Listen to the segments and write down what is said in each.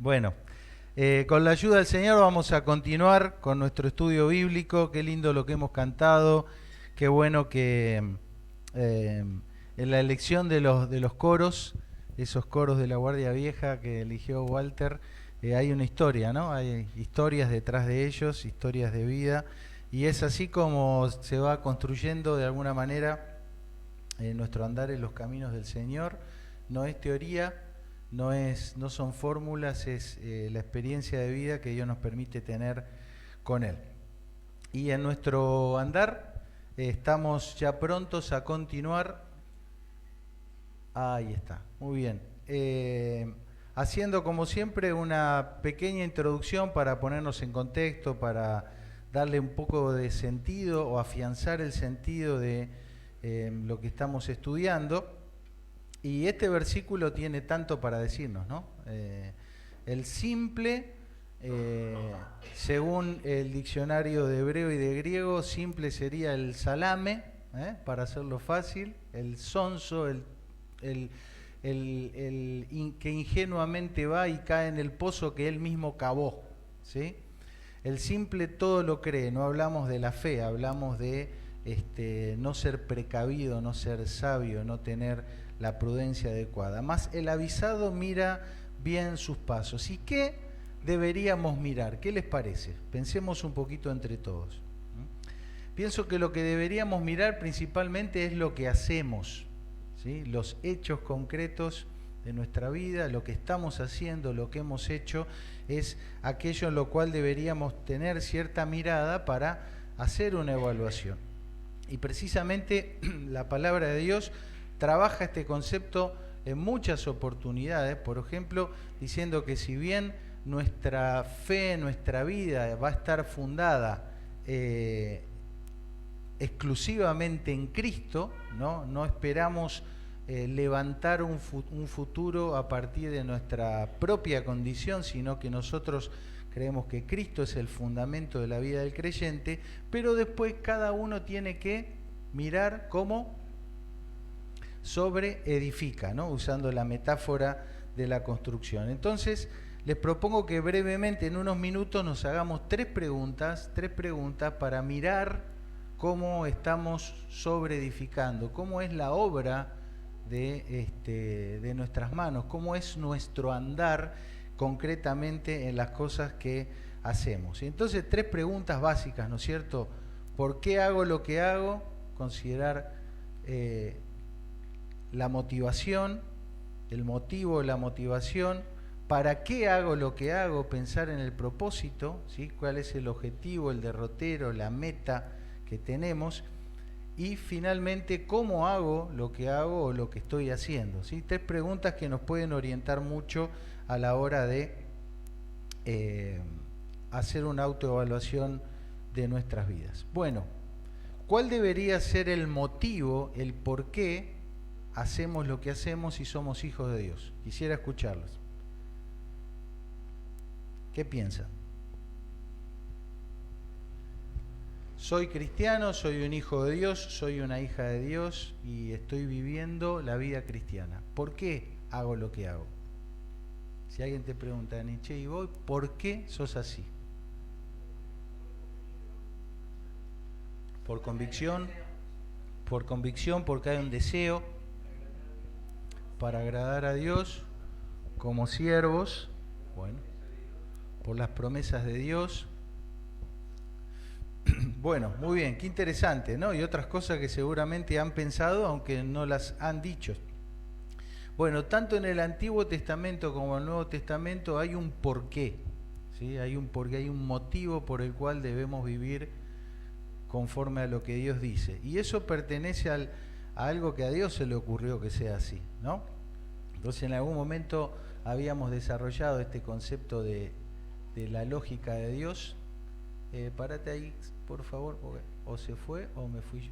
Bueno, con la ayuda del Señor vamos a continuar con nuestro estudio bíblico. Qué lindo lo que hemos cantado. Qué bueno que eh, en la elección de los coros, esos coros de la Guardia Vieja que eligió Walter, hay una historia, ¿no? Hay historias detrás de ellos, historias de vida. Y es así como se va construyendo de alguna manera nuestro andar en los caminos del Señor. No es teoría, no son fórmulas, es la experiencia de vida que Dios nos permite tener con Él. Y en nuestro andar estamos ya prontos a continuar. Ahí está, muy bien. Haciendo como siempre una pequeña introducción para ponernos en contexto, para darle un poco de sentido o afianzar el sentido de lo que estamos estudiando. Y este versículo tiene tanto para decirnos, ¿no? El simple, según el diccionario de hebreo y de griego, simple sería el salame, para hacerlo fácil, el sonso, que ingenuamente va y cae en el pozo que él mismo cavó, ¿sí? El simple todo lo cree, no hablamos de la fe, hablamos de no ser precavido, no ser sabio, no tener la prudencia adecuada. Más el avisado mira bien sus pasos. ¿Y qué deberíamos mirar? ¿Qué les parece? Pensemos un poquito entre todos. Pienso que lo que deberíamos mirar principalmente es lo que hacemos, ¿sí? Los hechos concretos de nuestra vida, lo que estamos haciendo, lo que hemos hecho, es aquello en lo cual deberíamos tener cierta mirada para hacer una evaluación. Y precisamente la palabra de Dios trabaja este concepto en muchas oportunidades, por ejemplo, diciendo que si bien nuestra fe, nuestra vida va a estar fundada exclusivamente en Cristo, no esperamos levantar un futuro a partir de nuestra propia condición, sino que nosotros creemos que Cristo es el fundamento de la vida del creyente, pero después cada uno tiene que mirar cómo sobre edifica, ¿no? Usando la metáfora de la construcción. Entonces, les propongo que brevemente en unos minutos nos hagamos tres preguntas para mirar cómo estamos sobre edificando, cómo es la obra de nuestras manos, cómo es nuestro andar concretamente en las cosas que hacemos. Y entonces tres preguntas básicas, ¿no es cierto? ¿Por qué hago lo que hago? Considerar la motivación, el motivo, la motivación. ¿Para qué hago lo que hago? Pensar en el propósito, ¿sí? ¿Cuál es el objetivo, el derrotero, la meta que tenemos? Y finalmente, ¿cómo hago lo que hago o lo que estoy haciendo? ¿Sí? Tres preguntas que nos pueden orientar mucho a la hora de hacer una autoevaluación de nuestras vidas. Bueno, ¿cuál debería ser el motivo, el por qué hacemos lo que hacemos si somos hijos de Dios? Quisiera escucharlos. ¿Qué piensan? Soy cristiano, soy un hijo de Dios, soy una hija de Dios y estoy viviendo la vida cristiana. ¿Por qué hago lo que hago? Si alguien te pregunta, Nietzsche, ¿y vos por qué sos así? Por convicción, porque hay un deseo para agradar a Dios como siervos, bueno, por las promesas de Dios. Bueno, muy bien, qué interesante, ¿no? Y otras cosas que seguramente han pensado, aunque no las han dicho. Bueno, tanto en el Antiguo Testamento como en el Nuevo Testamento hay un porqué, ¿sí? Hay un porqué, hay un motivo por el cual debemos vivir conforme a lo que Dios dice. Y eso pertenece a algo que a Dios se le ocurrió que sea así, ¿no? Entonces en algún momento habíamos desarrollado este concepto de la lógica de Dios. Párate ahí, por favor, porque o se fue o me fui yo.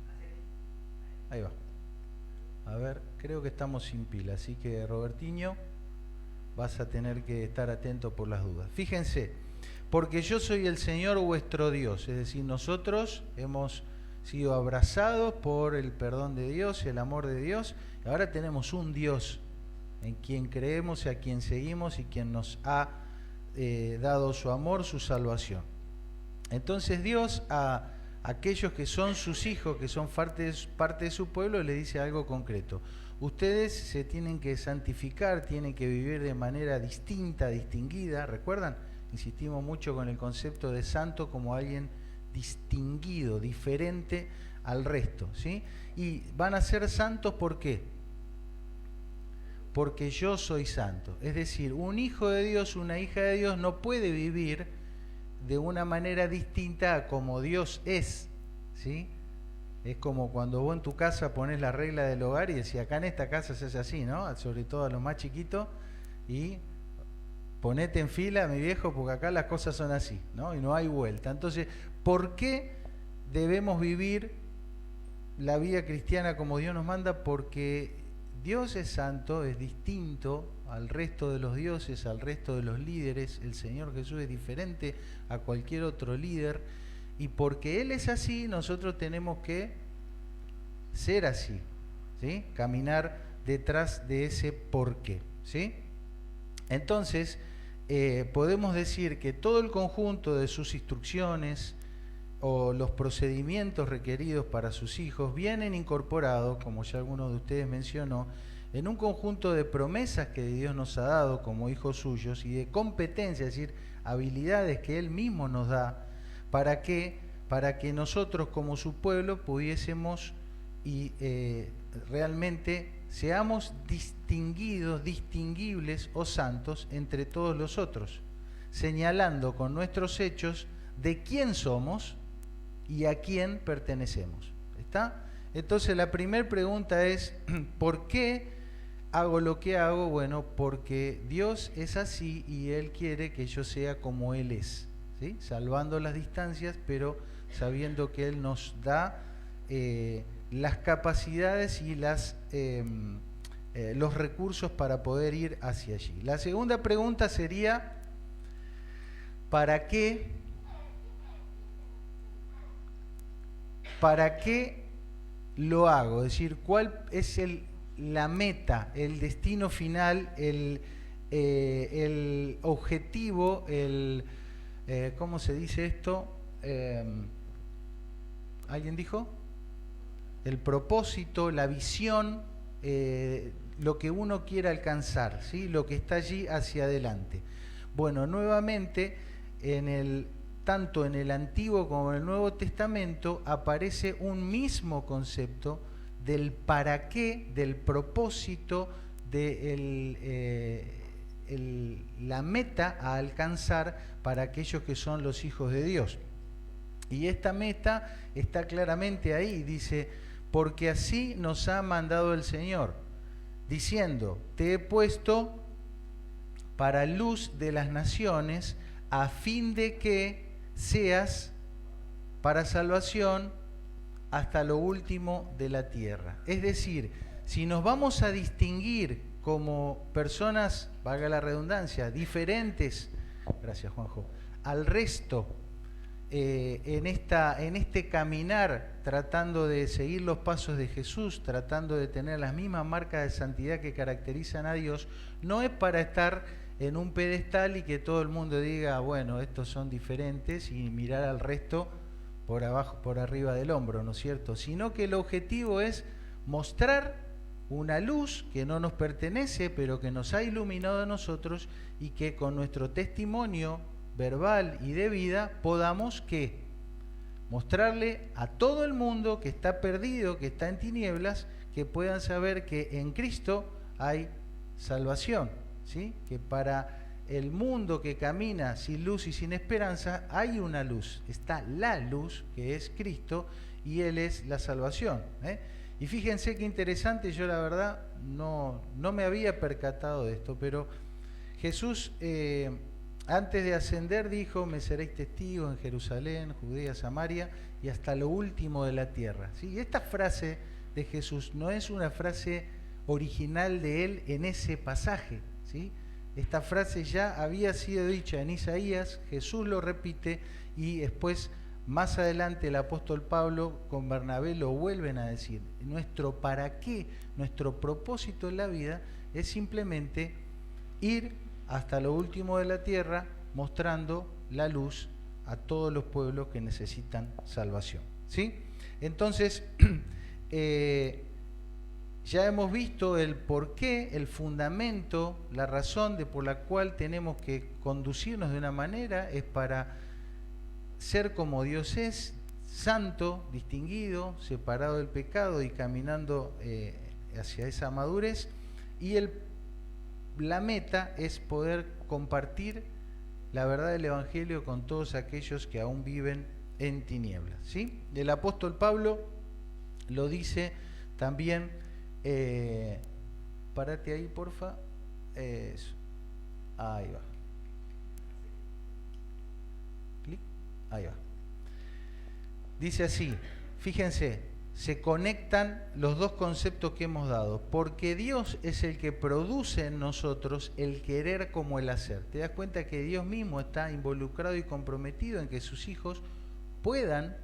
Ahí va. A ver, creo que estamos sin pila, así que Robertiño, vas a tener que estar atento por las dudas. Fíjense, porque yo soy el Señor vuestro Dios, es decir, nosotros hemos sido abrazados por el perdón de Dios, el amor de Dios, y ahora tenemos un Dios en quien creemos y a quien seguimos y quien nos ha dado su amor, su salvación. Entonces Dios a aquellos que son sus hijos, que son parte de su pueblo, le dice algo concreto. Ustedes se tienen que santificar, tienen que vivir de manera distinta, distinguida. ¿Recuerdan? Insistimos mucho con el concepto de santo como alguien distinguido, diferente al resto, ¿sí? Y van a ser santos, ¿por qué? Porque yo soy santo. Es decir, un hijo de Dios, una hija de Dios no puede vivir de una manera distinta a como Dios es, ¿sí? Es como cuando vos en tu casa pones la regla del hogar y decís, acá en esta casa se hace así, ¿no? Sobre todo a los más chiquitos, y ponete en fila, mi viejo, porque acá las cosas son así, ¿no? Y no hay vuelta. Entonces, ¿por qué debemos vivir la vida cristiana como Dios nos manda? Porque Dios es santo, es distinto al resto de los dioses, al resto de los líderes. El Señor Jesús es diferente a cualquier otro líder. Y porque Él es así, nosotros tenemos que ser así, ¿sí? Caminar detrás de ese porqué, ¿sí? Entonces, podemos decir que todo el conjunto de sus instrucciones o los procedimientos requeridos para sus hijos vienen incorporados, como ya alguno de ustedes mencionó, en un conjunto de promesas que Dios nos ha dado como hijos suyos y de competencias, es decir, habilidades que Él mismo nos da. ¿Para qué? Para que nosotros como su pueblo pudiésemos y realmente seamos distinguidos, distinguibles o santos entre todos los otros, señalando con nuestros hechos de quién somos y a quién pertenecemos. ¿Está? Entonces la primera pregunta es, ¿por qué hago lo que hago? Bueno, porque Dios es así y Él quiere que yo sea como Él es, ¿sí? Salvando las distancias, pero sabiendo que Él nos da las capacidades y los recursos para poder ir hacia allí. La segunda pregunta sería, ¿para qué lo hago? Es decir, ¿cuál es la meta, el destino final, el objetivo, ¿cómo se dice esto? ¿Alguien dijo? El propósito, la visión, lo que uno quiere alcanzar, ¿sí? Lo que está allí hacia adelante. Bueno, nuevamente, tanto en el Antiguo como en el Nuevo Testamento aparece un mismo concepto del para qué, del propósito, de la meta a alcanzar para aquellos que son los hijos de Dios. Y esta meta está claramente ahí, dice, porque así nos ha mandado el Señor, diciendo, te he puesto para luz de las naciones, a fin de que seas para salvación hasta lo último de la tierra. Es decir, si nos vamos a distinguir como personas, valga la redundancia, diferentes, gracias Juanjo, al resto, en este caminar, tratando de seguir los pasos de Jesús, tratando de tener las mismas marcas de santidad que caracterizan a Dios, no es para estar en un pedestal y que todo el mundo diga, bueno, estos son diferentes, y mirar al resto por abajo, por arriba del hombro, ¿no es cierto? Sino que el objetivo es mostrar una luz que no nos pertenece, pero que nos ha iluminado a nosotros, y que con nuestro testimonio verbal y de vida podamos ¿qué? Mostrarle a todo el mundo que está perdido, que está en tinieblas, que puedan saber que en Cristo hay salvación, ¿sí? Que para el mundo que camina sin luz y sin esperanza hay una luz, está la luz que es Cristo, y Él es la salvación, ¿eh? Y fíjense qué interesante, yo la verdad no me había percatado de esto, pero Jesús antes de ascender dijo, me seréis testigos en Jerusalén, Judea, Samaria y hasta lo último de la tierra, ¿sí? Y esta frase de Jesús no es una frase original de Él en ese pasaje, ¿sí? Esta frase ya había sido dicha en Isaías, Jesús lo repite, y después, más adelante, el apóstol Pablo con Bernabé lo vuelven a decir. Nuestro para qué, nuestro propósito en la vida es simplemente ir hasta lo último de la tierra mostrando la luz a todos los pueblos que necesitan salvación, ¿sí? Entonces, ya hemos visto el porqué, el fundamento, la razón por la cual tenemos que conducirnos de una manera es para ser como Dios es, santo, distinguido, separado del pecado y caminando hacia esa madurez. Y la meta es poder compartir la verdad del Evangelio con todos aquellos que aún viven en tinieblas, ¿sí? El apóstol Pablo lo dice también, párate ahí porfa, eso, ahí va, clic, ahí va, dice así, fíjense, se conectan los dos conceptos que hemos dado, porque Dios es el que produce en nosotros el querer como el hacer. Te das cuenta que Dios mismo está involucrado y comprometido en que sus hijos puedan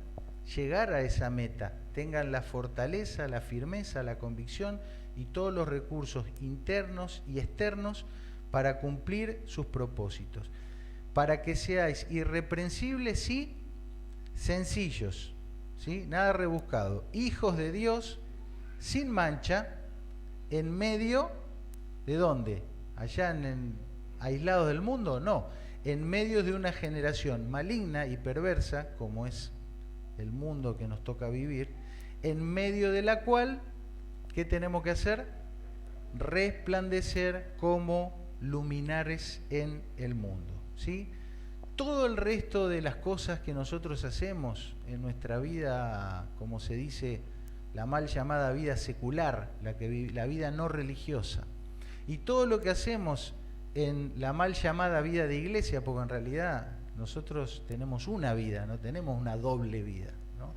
llegar a esa meta, tengan la fortaleza, la firmeza, la convicción y todos los recursos internos y externos para cumplir sus propósitos, para que seáis irreprensibles y sencillos, ¿sí? Nada rebuscado, hijos de Dios sin mancha, en medio de ¿dónde? Allá aislados del mundo, no, en medio de una generación maligna y perversa, como es el mundo que nos toca vivir, en medio de la cual, ¿qué tenemos que hacer? Resplandecer como luminares en el mundo, ¿sí? Todo el resto de las cosas que nosotros hacemos en nuestra vida, como se dice, la mal llamada vida secular, la vida no religiosa, y todo lo que hacemos en la mal llamada vida de iglesia, porque en realidad nosotros tenemos una vida, no tenemos una doble vida, ¿no?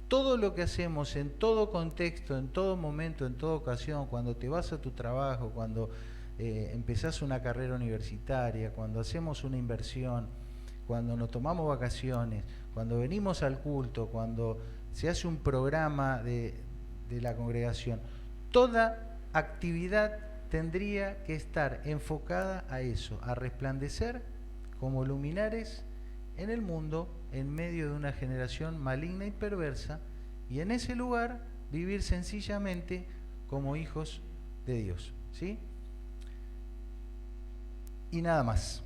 Todo lo que hacemos en todo contexto, en todo momento, en toda ocasión, cuando te vas a tu trabajo, cuando empezás una carrera universitaria, cuando hacemos una inversión, cuando nos tomamos vacaciones, cuando venimos al culto, cuando se hace un programa de la congregación, toda actividad tendría que estar enfocada a eso, a resplandecer como luminares en el mundo, en medio de una generación maligna y perversa, y en ese lugar vivir sencillamente como hijos de Dios, ¿sí? Y nada más.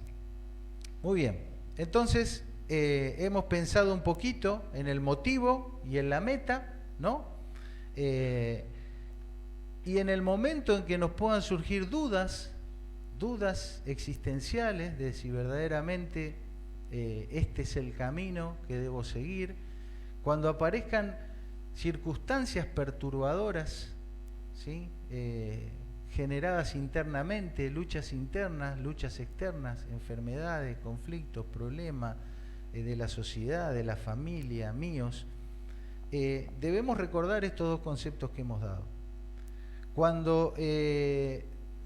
Muy bien. Entonces, hemos pensado un poquito en el motivo y en la meta, ¿no? Y en el momento en que nos puedan surgir dudas existenciales de si verdaderamente este es el camino que debo seguir, cuando aparezcan circunstancias perturbadoras, ¿sí? Generadas internamente, luchas internas, luchas externas, enfermedades, conflictos, problemas de la sociedad, de la familia, míos, debemos recordar estos dos conceptos que hemos dado. Cuando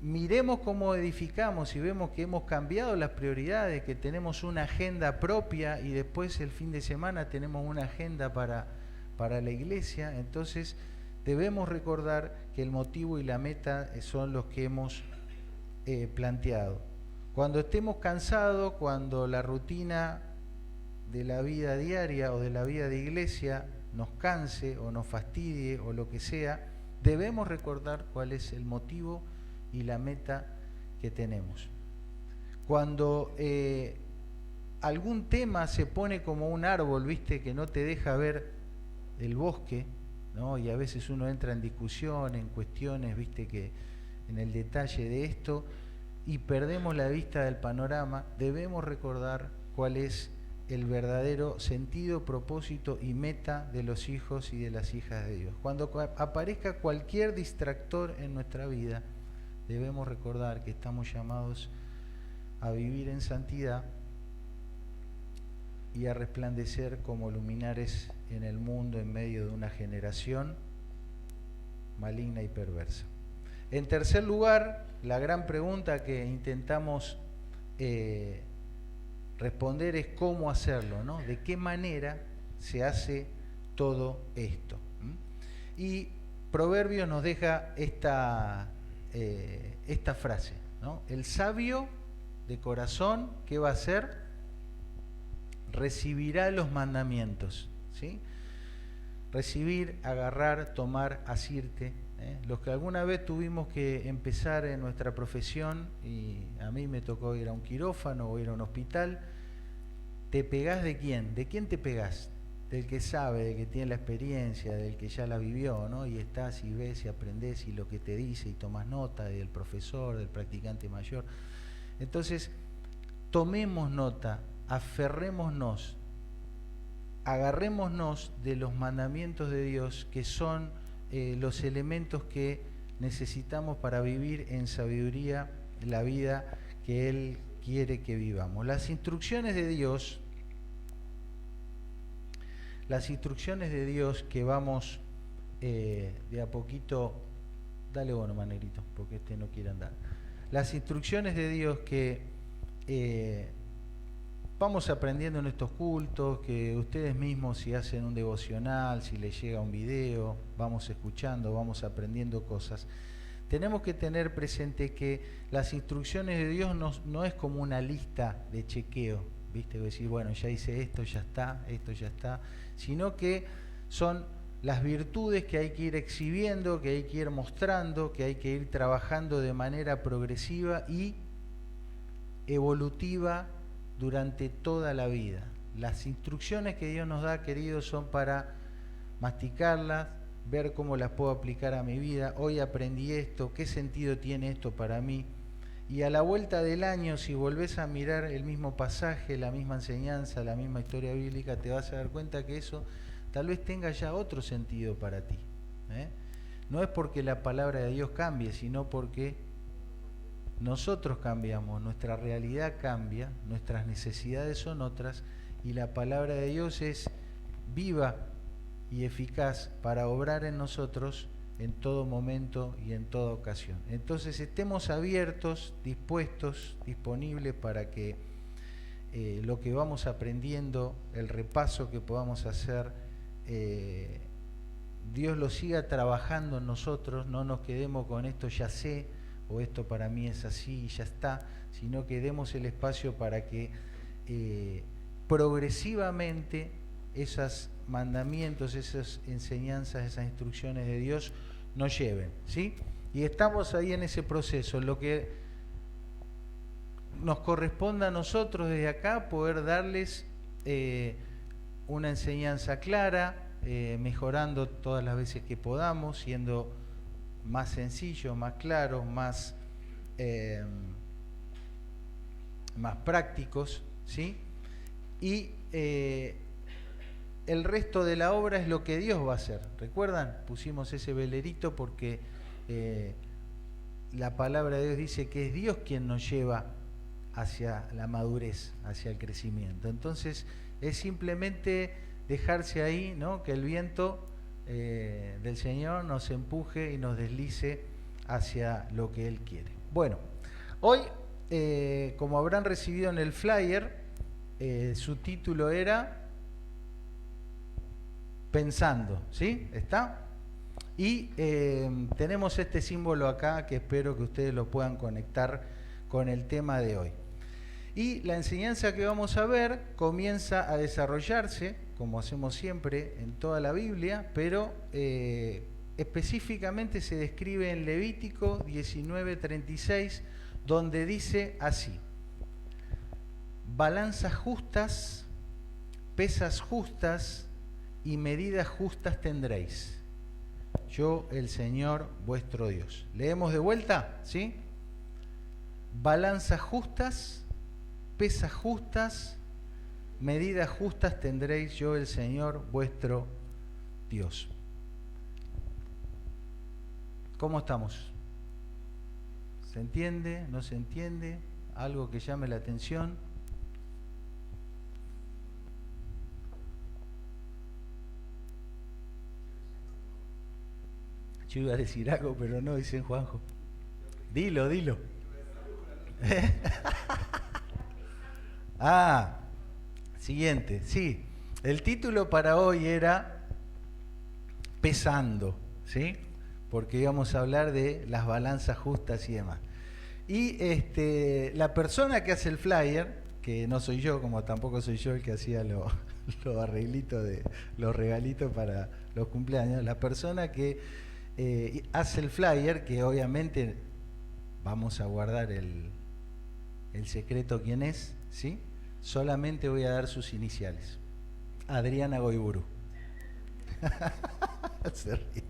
miremos cómo edificamos y vemos que hemos cambiado las prioridades, que tenemos una agenda propia y después el fin de semana tenemos una agenda para la iglesia, entonces debemos recordar que el motivo y la meta son los que hemos planteado. Cuando estemos cansados, cuando la rutina de la vida diaria o de la vida de iglesia nos canse o nos fastidie o lo que sea, debemos recordar cuál es el motivo y la meta que tenemos. Cuando algún tema se pone como un árbol, ¿viste? Que no te deja ver el bosque, ¿no? Y a veces uno entra en discusión, en cuestiones, ¿viste? Que en el detalle de esto, y perdemos la vista del panorama, debemos recordar cuál es el verdadero sentido, propósito y meta de los hijos y de las hijas de Dios. Cuando aparezca cualquier distractor en nuestra vida, debemos recordar que estamos llamados a vivir en santidad y a resplandecer como luminares en el mundo en medio de una generación maligna y perversa. En tercer lugar, la gran pregunta que intentamos responder es cómo hacerlo, ¿no? De qué manera se hace todo esto. Y Proverbios nos deja esta frase, ¿no? El sabio de corazón, ¿qué va a hacer? recibirá los mandamientos, ¿sí? Recibir, agarrar, tomar, asirte. Los que alguna vez tuvimos que empezar en nuestra profesión, y a mí me tocó ir a un quirófano o ir a un hospital, ¿te pegás de quién? ¿De quién te pegás? Del que sabe, del que tiene la experiencia, del que ya la vivió, ¿no? Y estás y ves y aprendés y lo que te dice y tomas nota del profesor, del practicante mayor. Entonces, tomemos nota, aferrémonos, agarrémonos de los mandamientos de Dios, que son los elementos que necesitamos para vivir en sabiduría la vida que Él quiere que vivamos. Las instrucciones de Dios que vamos de a poquito, dale bueno, Manerito, porque este no quiere andar. Las instrucciones de Dios que vamos aprendiendo en estos cultos, que ustedes mismos, si hacen un devocional, si les llega un video, vamos escuchando, vamos aprendiendo cosas. Tenemos que tener presente que las instrucciones de Dios no es como una lista de chequeo, ¿viste? Decir, bueno, ya hice esto ya está, sino que son las virtudes que hay que ir exhibiendo, que hay que ir mostrando, que hay que ir trabajando de manera progresiva y evolutiva durante toda la vida. Las instrucciones que Dios nos da, queridos, son para masticarlas, ver cómo las puedo aplicar a mi vida. Hoy aprendí esto, ¿qué sentido tiene esto para mí? Y a la vuelta del año, si volvés a mirar el mismo pasaje, la misma enseñanza, la misma historia bíblica, te vas a dar cuenta que eso tal vez tenga ya otro sentido para ti. No es porque la palabra de Dios cambie, sino porque nosotros cambiamos, nuestra realidad cambia, nuestras necesidades son otras, y la palabra de Dios es viva y eficaz para obrar en nosotros en todo momento y en toda ocasión. Entonces estemos abiertos, dispuestos, disponibles para que lo que vamos aprendiendo, el repaso que podamos hacer, Dios lo siga trabajando en nosotros, no nos quedemos con esto ya sé, o esto para mí es así y ya está, sino que demos el espacio para que progresivamente esos mandamientos, esas enseñanzas, esas instrucciones de Dios nos lleven, ¿sí? Y estamos ahí en ese proceso. Lo que nos corresponde a nosotros desde acá, poder darles una enseñanza clara, mejorando todas las veces que podamos, siendo más sencillos, más claros, más prácticos, ¿sí? Y el resto de la obra es lo que Dios va a hacer. ¿Recuerdan? Pusimos ese velerito porque la palabra de Dios dice que es Dios quien nos lleva hacia la madurez, hacia el crecimiento. Entonces es simplemente dejarse ahí, ¿no? Que el viento del Señor nos empuje y nos deslice hacia lo que Él quiere. Bueno, hoy, como habrán recibido en el flyer, su título era Pensando, ¿sí? ¿Está? Y tenemos este símbolo acá que espero que ustedes lo puedan conectar con el tema de hoy. Y la enseñanza que vamos a ver comienza a desarrollarse, como hacemos siempre en toda la Biblia, pero específicamente se describe en Levítico 19:36, donde dice así: balanzas justas, pesas justas y medidas justas tendréis, yo el Señor vuestro Dios. Leemos de vuelta, ¿sí? Balanzas justas, pesas justas, medidas justas tendréis, yo el Señor vuestro Dios. ¿Cómo estamos? ¿Se entiende? ¿No se entiende? ¿Algo que llame la atención? Yo iba a decir algo, pero no, dicen Juanjo. Dilo. Siguiente, sí. El título para hoy era Pesando, ¿sí? Porque íbamos a hablar de las balanzas justas y demás. Y la persona que hace el flyer, que no soy yo, como tampoco soy yo el que hacía los arreglitos de los regalitos para los cumpleaños. La persona que hace el flyer, que obviamente vamos a guardar el secreto quién es, ¿sí? Solamente voy a dar sus iniciales. Adriana Goiburu. Se ríe.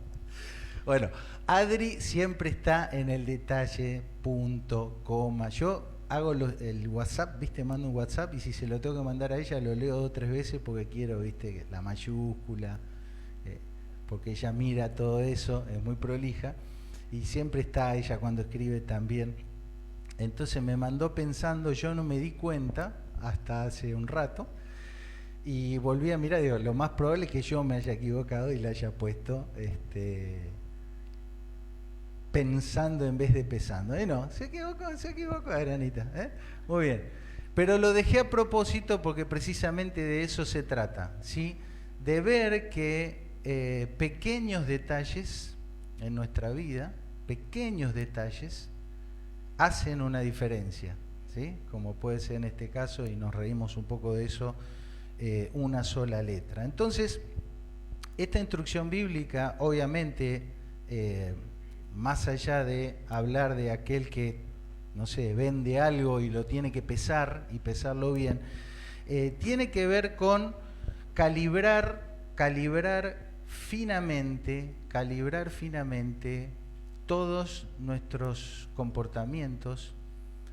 Bueno, Adri siempre está en el detalle, punto, coma. Yo hago el WhatsApp, ¿viste? Mando un WhatsApp y si se lo tengo que mandar a ella lo leo 2 o 3 veces porque quiero, ¿viste? La mayúscula, porque ella mira todo eso, es muy prolija y siempre está ella cuando escribe también. Entonces me mandó pensando, yo no me di cuenta hasta hace un rato y volví a mirar, digo, lo más probable es que yo me haya equivocado y la haya puesto pensando en vez de pesando. No, se equivocó Adrianita, muy bien. Pero lo dejé a propósito porque precisamente de eso se trata, ¿sí? De ver que pequeños detalles en nuestra vida, pequeños detalles, hacen una diferencia, ¿sí? Como puede ser en este caso, y nos reímos un poco de eso, una sola letra. Entonces, esta instrucción bíblica, obviamente, más allá de hablar de aquel que, no sé, vende algo y lo tiene que pesar y pesarlo bien, tiene que ver con calibrar finamente todos nuestros comportamientos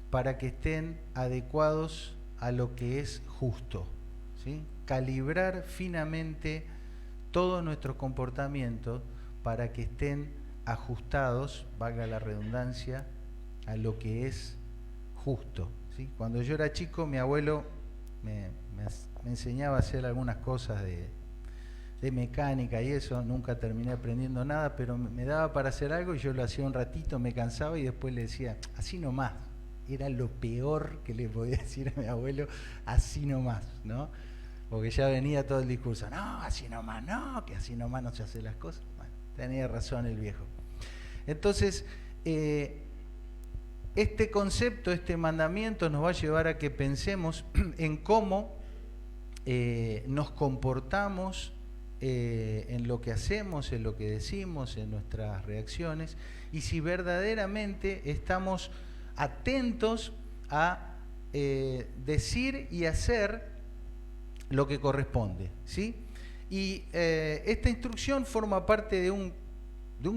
para que estén adecuados a lo que es justo, ¿sí? Calibrar finamente todos nuestros comportamientos para que estén ajustados, valga la redundancia, a lo que es justo, ¿sí? Cuando yo era chico, mi abuelo me enseñaba a hacer algunas cosas de mecánica y eso, nunca terminé aprendiendo nada, pero me daba para hacer algo y yo lo hacía un ratito, me cansaba y después le decía, así nomás. Era lo peor que le podía decir a mi abuelo, así nomás, ¿no? Porque ya venía todo el discurso, no, así nomás, no, que así nomás no se hacen las cosas. Bueno, tenía razón el viejo. Entonces, este concepto, este mandamiento nos va a llevar a que pensemos en cómo nos comportamos en lo que hacemos, en lo que decimos, en nuestras reacciones, y si verdaderamente estamos atentos a decir y hacer lo que corresponde, ¿sí? Y esta instrucción forma parte de un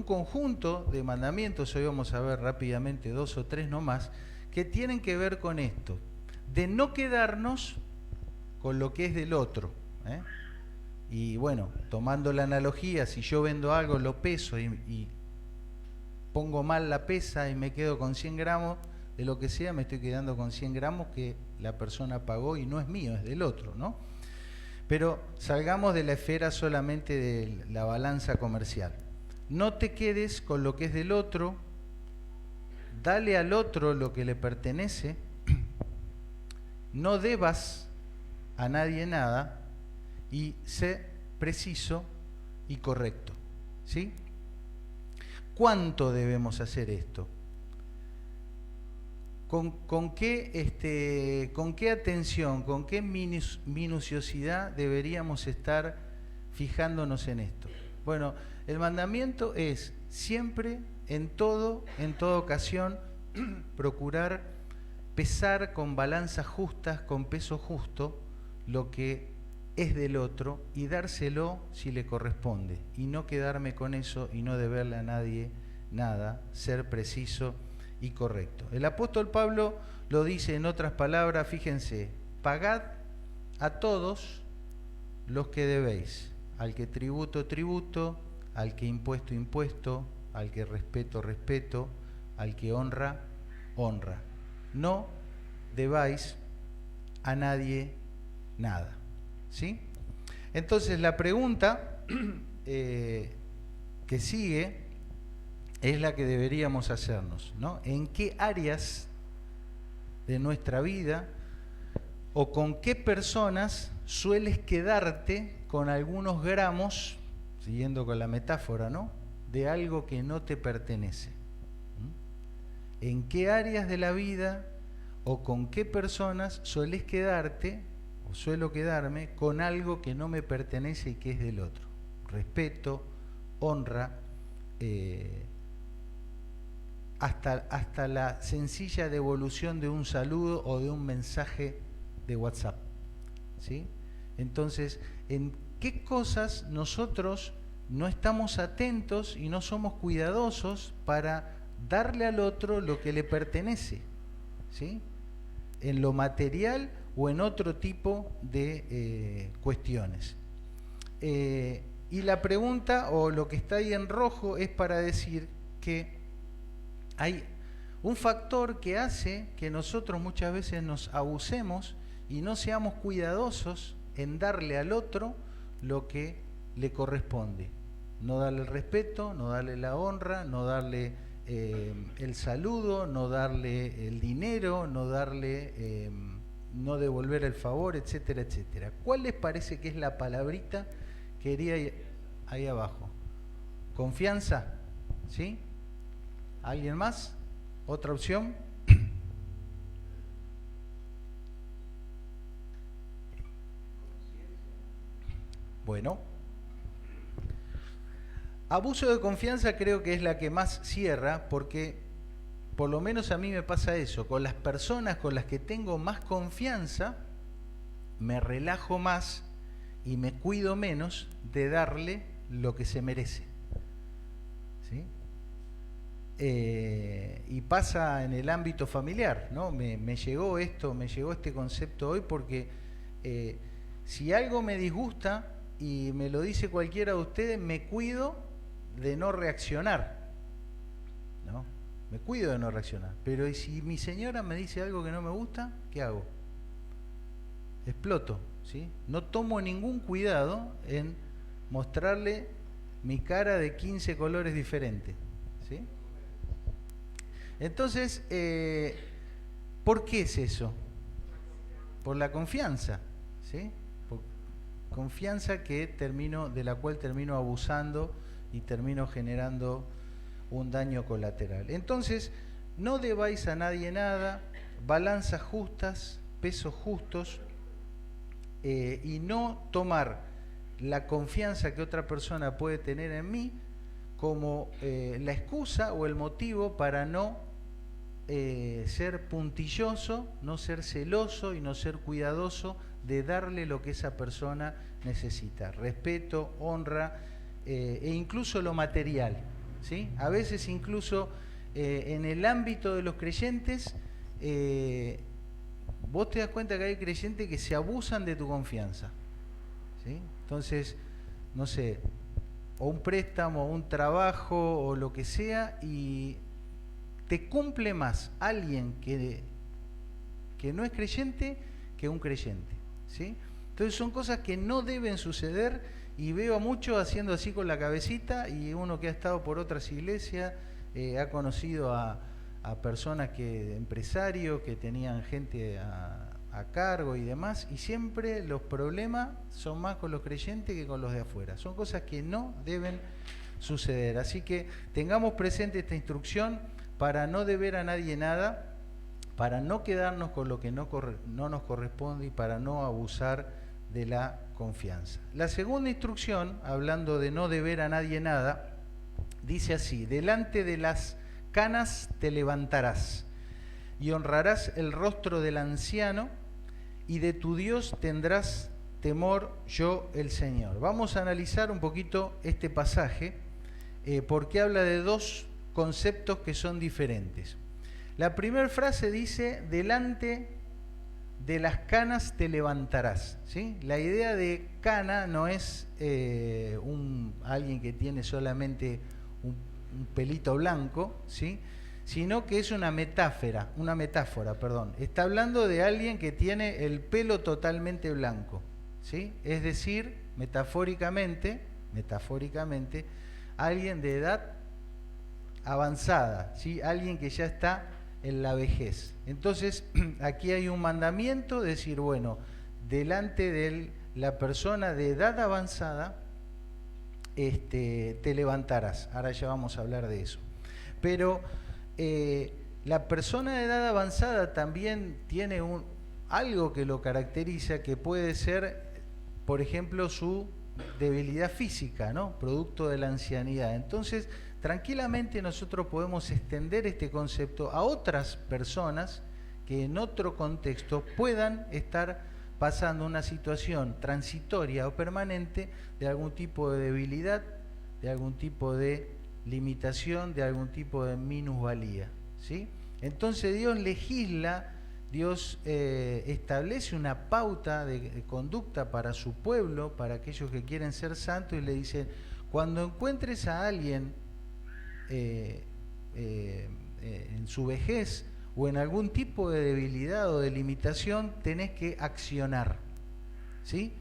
conjunto de mandamientos, hoy vamos a ver rápidamente 2 o 3 nomás, que tienen que ver con esto, de no quedarnos con lo que es del otro, Y bueno, tomando la analogía, si yo vendo algo, lo peso y pongo mal la pesa y me quedo con 100 gramos de lo que sea, me estoy quedando con 100 gramos que la persona pagó y no es mío, es del otro, ¿no? Pero salgamos de la esfera solamente de la balanza comercial. No te quedes con lo que es del otro, dale al otro lo que le pertenece, no debas a nadie nada, y sé preciso y correcto, ¿sí? ¿Cuánto debemos hacer esto? ¿Con qué atención, con qué minuciosidad deberíamos estar fijándonos en esto? Bueno, el mandamiento es siempre, en toda ocasión, procurar pesar con balanzas justas, con peso justo, lo que es del otro y dárselo si le corresponde y no quedarme con eso y no deberle a nadie nada, ser preciso y correcto. El apóstol Pablo lo dice en otras palabras, fíjense, pagad a todos los que debéis, al que tributo, tributo, al que impuesto, impuesto, al que respeto, respeto, al que honra, honra. No debáis a nadie nada. ¿Sí? Entonces la pregunta que sigue es la que deberíamos hacernos, ¿no? ¿En qué áreas de nuestra vida o con qué personas sueles quedarte con algunos gramos, siguiendo con la metáfora, ¿no?, de algo que no te pertenece? ¿En qué áreas de la vida o con qué personas solés quedarte, o suelo quedarme, con algo que no me pertenece y que es del otro. Respeto, honra, hasta la sencilla devolución de un saludo o de un mensaje de WhatsApp, ¿sí? Entonces, ¿en qué cosas nosotros no estamos atentos y no somos cuidadosos para darle al otro lo que le pertenece, ¿sí? En lo material o en otro tipo de cuestiones. Y la pregunta, o lo que está ahí en rojo, es para decir que hay un factor que hace que nosotros muchas veces nos abusemos y no seamos cuidadosos en darle al otro lo que le corresponde. No darle el respeto, no darle la honra, no darle el saludo, no darle el dinero, no darle, no devolver el favor, etcétera, etcétera. ¿Cuál les parece que es la palabrita que iría ahí abajo? ¿Confianza? ¿Sí? ¿Alguien más? ¿Otra opción? Bueno, abuso de confianza creo que es la que más cierra, porque por lo menos a mí me pasa eso. Con las personas con las que tengo más confianza, me relajo más y me cuido menos de darle lo que se merece, ¿sí? Y pasa en el ámbito familiar, ¿no? Me llegó este concepto hoy porque si algo me disgusta y me lo dice cualquiera de ustedes, me cuido de no reaccionar, ¿no? Me cuido de no reaccionar. Pero ¿y si mi señora me dice algo que no me gusta? ¿Qué hago? Exploto, ¿sí? No tomo ningún cuidado en mostrarle mi cara de 15 colores diferentes, ¿sí? Entonces, ¿por qué es eso? Por la confianza, ¿sí? Por confianza de la cual termino abusando y termino generando un daño colateral. Entonces, no debáis a nadie nada, balanzas justas, pesos justos, y no tomar la confianza que otra persona puede tener en mí como la excusa o el motivo para no ser puntilloso, no ser celoso y no ser cuidadoso de darle lo que esa persona necesita. Respeto, honra e incluso lo material, ¿sí? A veces incluso en el ámbito de los creyentes, vos te das cuenta que hay creyentes que se abusan de tu confianza, ¿sí? Entonces, no sé, o un préstamo, o un trabajo, o lo que sea, y te cumple más alguien que no es creyente que un creyente, ¿sí? Entonces son cosas que no deben suceder, y veo a muchos haciendo así con la cabecita, y uno que ha estado por otras iglesias, ha conocido a personas empresarios que tenían gente a cargo y demás, y siempre los problemas son más con los creyentes que con los de afuera. Son cosas que no deben suceder. Así que tengamos presente esta instrucción para no deber a nadie nada, para no quedarnos con lo que no nos corresponde y para no abusar de la confianza. La segunda instrucción, hablando de no deber a nadie nada, dice así: delante de las canas te levantarás y honrarás el rostro del anciano, y de tu Dios tendrás temor, yo el Señor. Vamos a analizar un poquito este pasaje porque habla de dos conceptos que son diferentes. La primera frase dice: delante de las canas te levantarás, ¿sí? La idea de cana no es alguien que tiene solamente un pelito blanco, ¿sí? Sino que es una metáfora, Está hablando de alguien que tiene el pelo totalmente blanco, ¿sí? Es decir, metafóricamente, alguien de edad avanzada, ¿sí? Alguien que ya está en la vejez. Entonces, aquí hay un mandamiento de decir, bueno, delante de la persona de edad avanzada, te levantarás. Ahora ya vamos a hablar de eso. Pero La persona de edad avanzada también tiene algo que lo caracteriza, que puede ser, por ejemplo, su debilidad física, ¿no? Producto de la ancianidad. Entonces, tranquilamente nosotros podemos extender este concepto a otras personas que en otro contexto puedan estar pasando una situación transitoria o permanente de algún tipo de debilidad, de algún tipo de limitación, de algún tipo de minusvalía, ¿sí? Entonces Dios legisla, Dios establece una pauta de conducta para su pueblo, para aquellos que quieren ser santos, y le dice: cuando encuentres a alguien en su vejez o en algún tipo de debilidad o de limitación, tenés que accionar, ¿sí?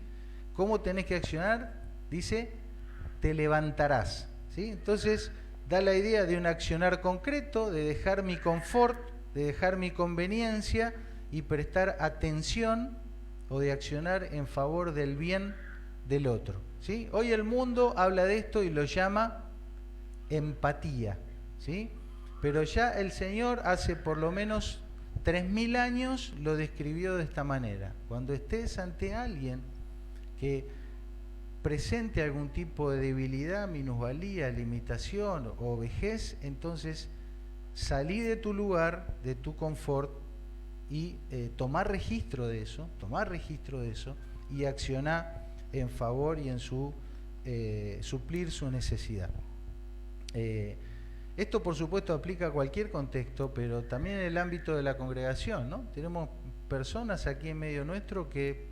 ¿Cómo tenés que accionar? Dice: te levantarás, ¿sí? Entonces da la idea de un accionar concreto, de dejar mi confort, de dejar mi conveniencia y prestar atención, o de accionar en favor del bien del otro, ¿sí? Hoy el mundo habla de esto y lo llama empatía, ¿sí? Pero ya el Señor hace por lo menos 3000 años lo describió de esta manera: cuando estés ante alguien que presente algún tipo de debilidad, minusvalía, limitación o vejez, entonces salí de tu lugar, de tu confort, y tomar registro de eso y accionar en favor y en suplir su necesidad. Esto por supuesto aplica a cualquier contexto, pero también en el ámbito de la congregación, ¿no? Tenemos personas aquí en medio nuestro que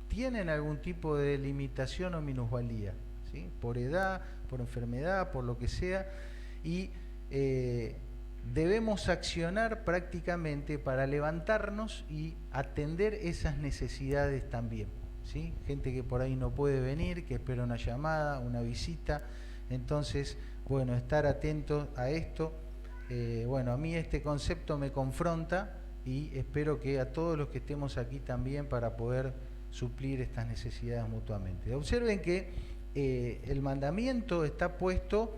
tienen algún tipo de limitación o minusvalía, ¿sí? Por edad, por enfermedad, por lo que sea, y debemos accionar prácticamente para levantarnos y atender esas necesidades también, ¿sí? Gente que por ahí no puede venir, que espera una llamada, una visita. Entonces, bueno, estar atento a esto. Bueno, a mí este concepto me confronta, y espero que a todos los que estemos aquí también, para poder suplir estas necesidades mutuamente. Observen que el mandamiento está puesto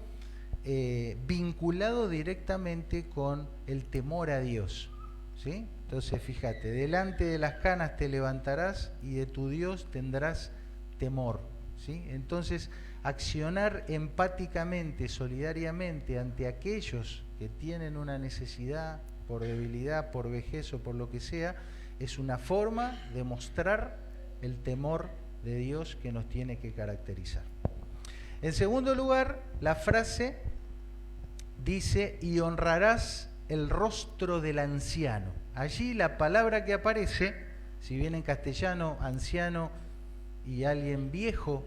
vinculado directamente con el temor a Dios, ¿sí? Entonces fíjate: delante de las canas te levantarás y de tu Dios tendrás temor, ¿sí? Entonces, accionar empáticamente, solidariamente ante aquellos que tienen una necesidad por debilidad, por vejez o por lo que sea, es una forma de mostrar el temor de Dios que nos tiene que caracterizar. En segundo lugar, la frase dice: y honrarás el rostro del anciano. Allí la palabra que aparece, si bien en castellano anciano y alguien viejo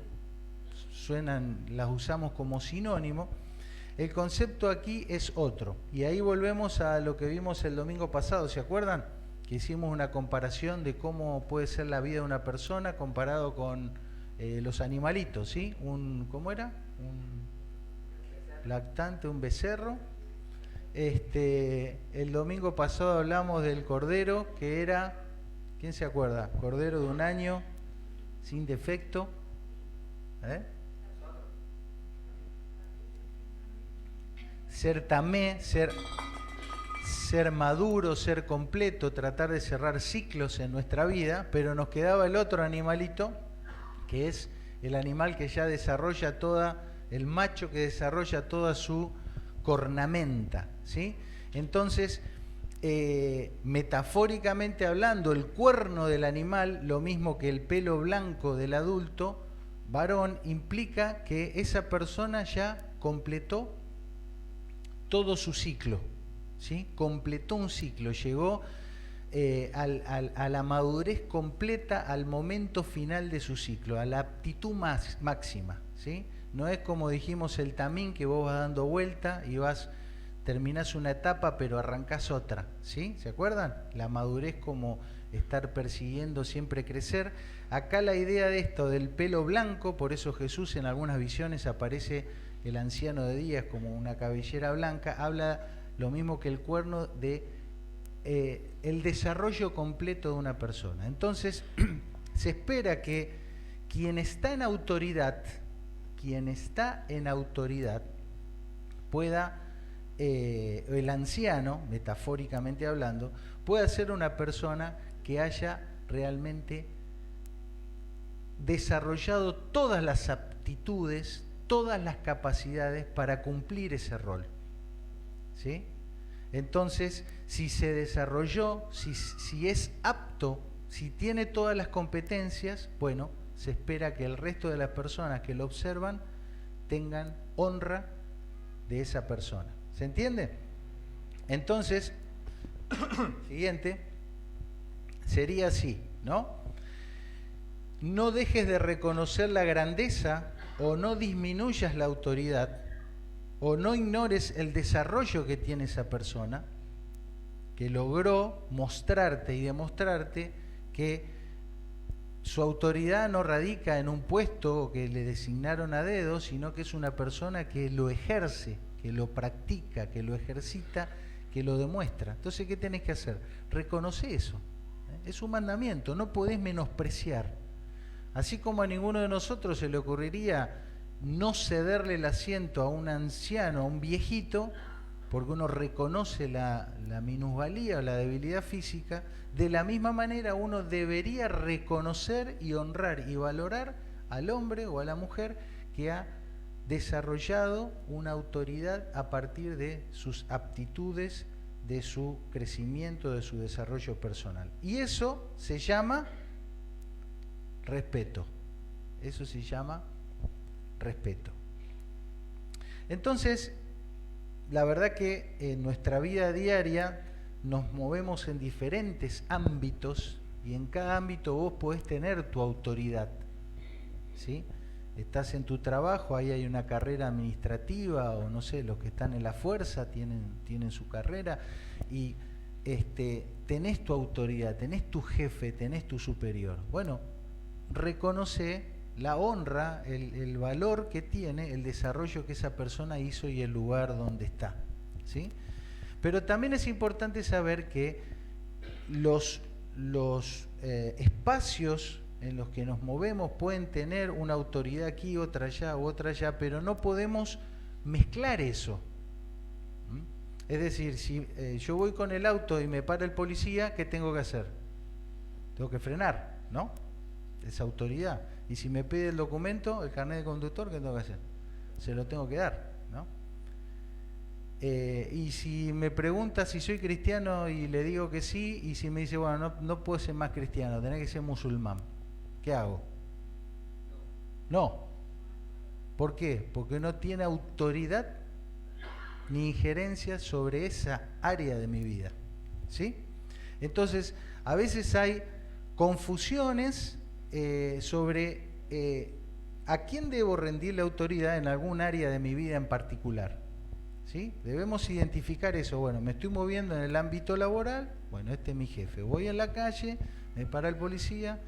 las usamos como sinónimo, el concepto aquí es otro. Y ahí volvemos a lo que vimos el domingo pasado, ¿se acuerdan? Que hicimos una comparación de cómo puede ser la vida de una persona comparado con los animalitos, ¿sí? ¿Cómo era? Un lactante, un becerro. El domingo pasado hablamos del cordero, que era, ¿quién se acuerda? Cordero de un año, sin defecto. Ser tamé, ser maduro, ser completo, tratar de cerrar ciclos en nuestra vida. Pero nos quedaba el otro animalito, que es el animal que ya desarrolla el macho que desarrolla toda su cornamenta, ¿sí? Entonces, metafóricamente hablando, el cuerno del animal, lo mismo que el pelo blanco del adulto varón, implica que esa persona ya completó todo su ciclo, ¿sí? Completó un ciclo, llegó a la madurez completa, al momento final de su ciclo, a la aptitud máxima, ¿sí? No es como dijimos el tamín, que vos vas dando vuelta y terminás una etapa pero arrancás otra, ¿sí? ¿Se acuerdan? La madurez como estar persiguiendo siempre crecer. Acá la idea de esto del pelo blanco, por eso Jesús en algunas visiones aparece el anciano de días como una cabellera blanca, habla lo mismo que el cuerno de el desarrollo completo de una persona. Entonces, se espera que quien está en autoridad pueda el anciano, metafóricamente hablando, pueda ser una persona que haya realmente desarrollado todas las aptitudes, todas las capacidades para cumplir ese rol. ¿Sí? Entonces, si se desarrolló, si es apto, si tiene todas las competencias, bueno, se espera que el resto de las personas que lo observan tengan honra de esa persona. ¿Se entiende? Entonces, siguiente, sería así, ¿no? No dejes de reconocer la grandeza o no disminuyas la autoridad o no ignores el desarrollo que tiene esa persona que logró mostrarte y demostrarte que su autoridad no radica en un puesto que le designaron a dedo, sino que es una persona que lo ejerce, que lo practica, que lo ejercita, que lo demuestra. Entonces, ¿qué tenés que hacer? Reconoce eso. Es un mandamiento, no podés menospreciar. Así como a ninguno de nosotros se le ocurriría no cederle el asiento a un anciano, a un viejito, porque uno reconoce la minusvalía o la debilidad física, de la misma manera uno debería reconocer y honrar y valorar al hombre o a la mujer que ha desarrollado una autoridad a partir de sus aptitudes, de su crecimiento, de su desarrollo personal. Y eso se llama respeto. Eso se llama respeto. Entonces, la verdad que en nuestra vida diaria nos movemos en diferentes ámbitos y en cada ámbito vos podés tener tu autoridad, ¿sí? Estás en tu trabajo, ahí hay una carrera administrativa o no sé, los que están en la fuerza tienen su carrera y tenés tu autoridad, tenés tu jefe, tenés tu superior. Bueno, reconoce la honra, el valor que tiene el desarrollo que esa persona hizo y el lugar donde está, ¿sí? Pero también es importante saber que los espacios en los que nos movemos pueden tener una autoridad aquí, otra allá, pero no podemos mezclar eso. Es decir, si yo voy con el auto y me para el policía, ¿qué tengo que hacer? Tengo que frenar, ¿no? Esa autoridad. Y si me pide el documento, el carnet de conductor, ¿qué tengo que hacer? Se lo tengo que dar, ¿no? Y si me pregunta si soy cristiano y le digo que sí, y si me dice, bueno, no puedo ser más cristiano, tenés que ser musulmán, ¿qué hago? No. ¿Por qué? Porque no tiene autoridad ni injerencia sobre esa área de mi vida, ¿sí? Entonces, a veces hay confusiones sobre a quién debo rendirle autoridad en algún área de mi vida en particular, ¿sí? Debemos identificar eso. Bueno, me estoy moviendo en el ámbito laboral, bueno, este es mi jefe. Voy en la calle, me para el policía.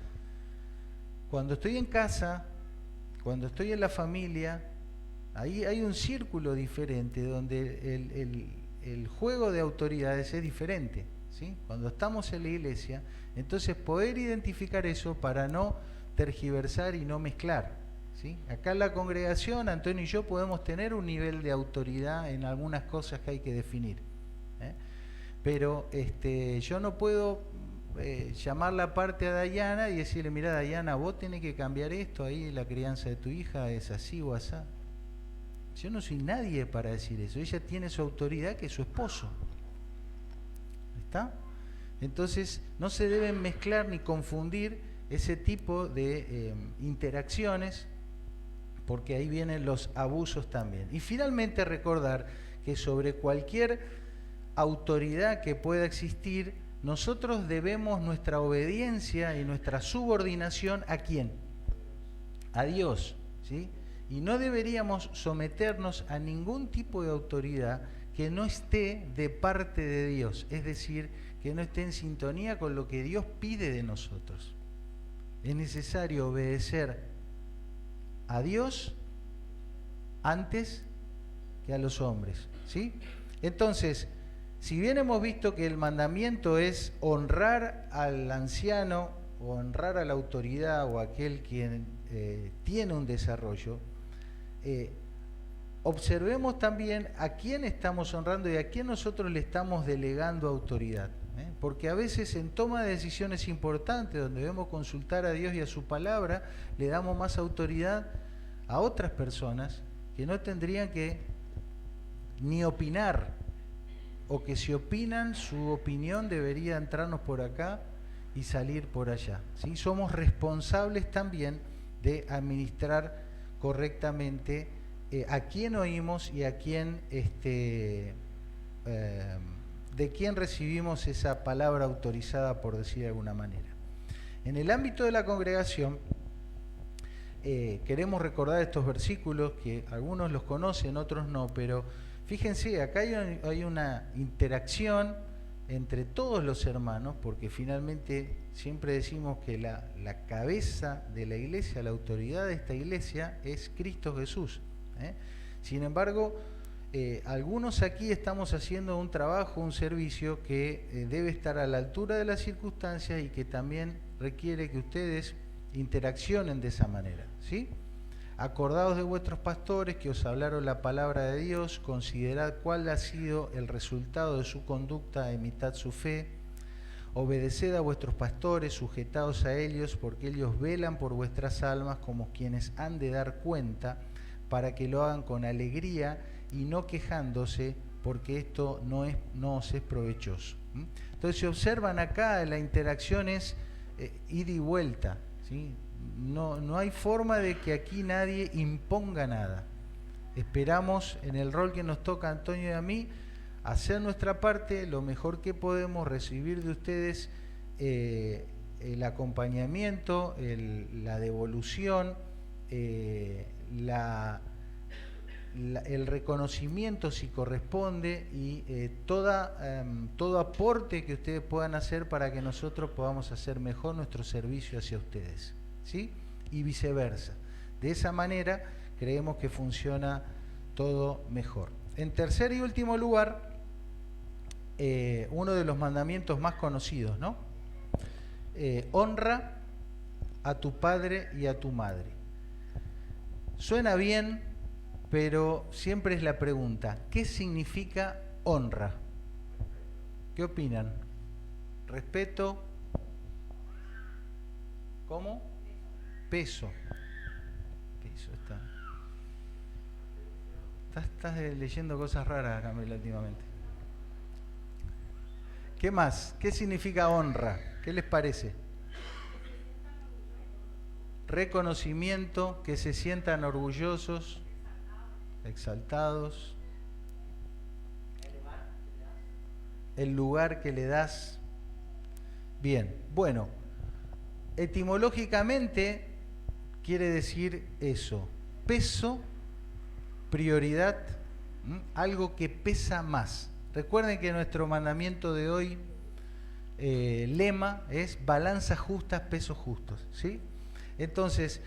Cuando estoy en casa, cuando estoy en la familia, ahí hay un círculo diferente donde el juego de autoridades es diferente, ¿sí? Cuando estamos en la iglesia, entonces poder identificar eso para no tergiversar y no mezclar, ¿sí? Acá en la congregación, Antonio y yo podemos tener un nivel de autoridad en algunas cosas que hay que definir, pero yo no puedo llamar la parte a Dayana y decirle, mira Dayana, vos tenés que cambiar esto, ahí la crianza de tu hija es así o asá. Yo no soy nadie para decir eso. Ella tiene su autoridad, que es su esposo. ¿Está? Entonces, no se deben mezclar ni confundir ese tipo de interacciones, porque ahí vienen los abusos también. Y finalmente recordar que sobre cualquier autoridad que pueda existir, nosotros debemos nuestra obediencia y nuestra subordinación ¿a quién? A Dios, ¿sí? Y no deberíamos someternos a ningún tipo de autoridad que no esté de parte de Dios, es decir, que no esté en sintonía con lo que Dios pide de nosotros. Es necesario obedecer a Dios antes que a los hombres, ¿sí? Entonces, si bien hemos visto que el mandamiento es honrar al anciano, o honrar a la autoridad o a aquel quien tiene un desarrollo, observemos también a quién estamos honrando y a quién nosotros le estamos delegando autoridad. Porque a veces en toma de decisiones importantes, donde debemos consultar a Dios y a su palabra, le damos más autoridad a otras personas que no tendrían que ni opinar, o que si opinan, su opinión debería entrarnos por acá y salir por allá, ¿sí? Somos responsables también de administrar correctamente a quién oímos y a quién de quién recibimos esa palabra autorizada, por decir de alguna manera. En el ámbito de la congregación, queremos recordar estos versículos que algunos los conocen, otros no, pero fíjense, acá hay una interacción entre todos los hermanos, porque finalmente siempre decimos que la cabeza de la iglesia, la autoridad de esta iglesia es Cristo Jesús. Sin embargo, algunos aquí estamos haciendo un trabajo, un servicio que debe estar a la altura de las circunstancias y que también requiere que ustedes interaccionen de esa manera, ¿sí? Acordaos de vuestros pastores que os hablaron la palabra de Dios, considerad cuál ha sido el resultado de su conducta, imitad su fe, obedeced a vuestros pastores, sujetaos a ellos, porque ellos velan por vuestras almas como quienes han de dar cuenta, para que lo hagan con alegría y no quejándose, porque esto no os es provechoso. Entonces, si observan acá, la interacción es ida y vuelta, ¿sí? No hay forma de que aquí nadie imponga nada. Esperamos, en el rol que nos toca a Antonio y a mí, hacer nuestra parte lo mejor que podemos, recibir de ustedes el acompañamiento, la devolución, el reconocimiento si corresponde, y todo aporte que ustedes puedan hacer para que nosotros podamos hacer mejor nuestro servicio hacia ustedes, ¿sí? Y viceversa. De esa manera creemos que funciona todo mejor. En tercer y último lugar, uno de los mandamientos más conocidos, ¿no? Honra a tu padre y a tu madre. Suena bien, pero siempre es la pregunta, ¿qué significa honra? ¿Qué opinan? ¿Respeto? ¿Cómo? Peso. Peso estás leyendo cosas raras, Camila, últimamente. ¿Qué más? ¿Qué significa honra? ¿Qué les parece? Reconocimiento, que se sientan orgullosos, exaltados. El lugar que le das. Bien, bueno, etimológicamente quiere decir eso: peso, prioridad, algo que pesa más. Recuerden que nuestro mandamiento de hoy, lema, es balanzas justas, pesos justos, ¿sí? Entonces,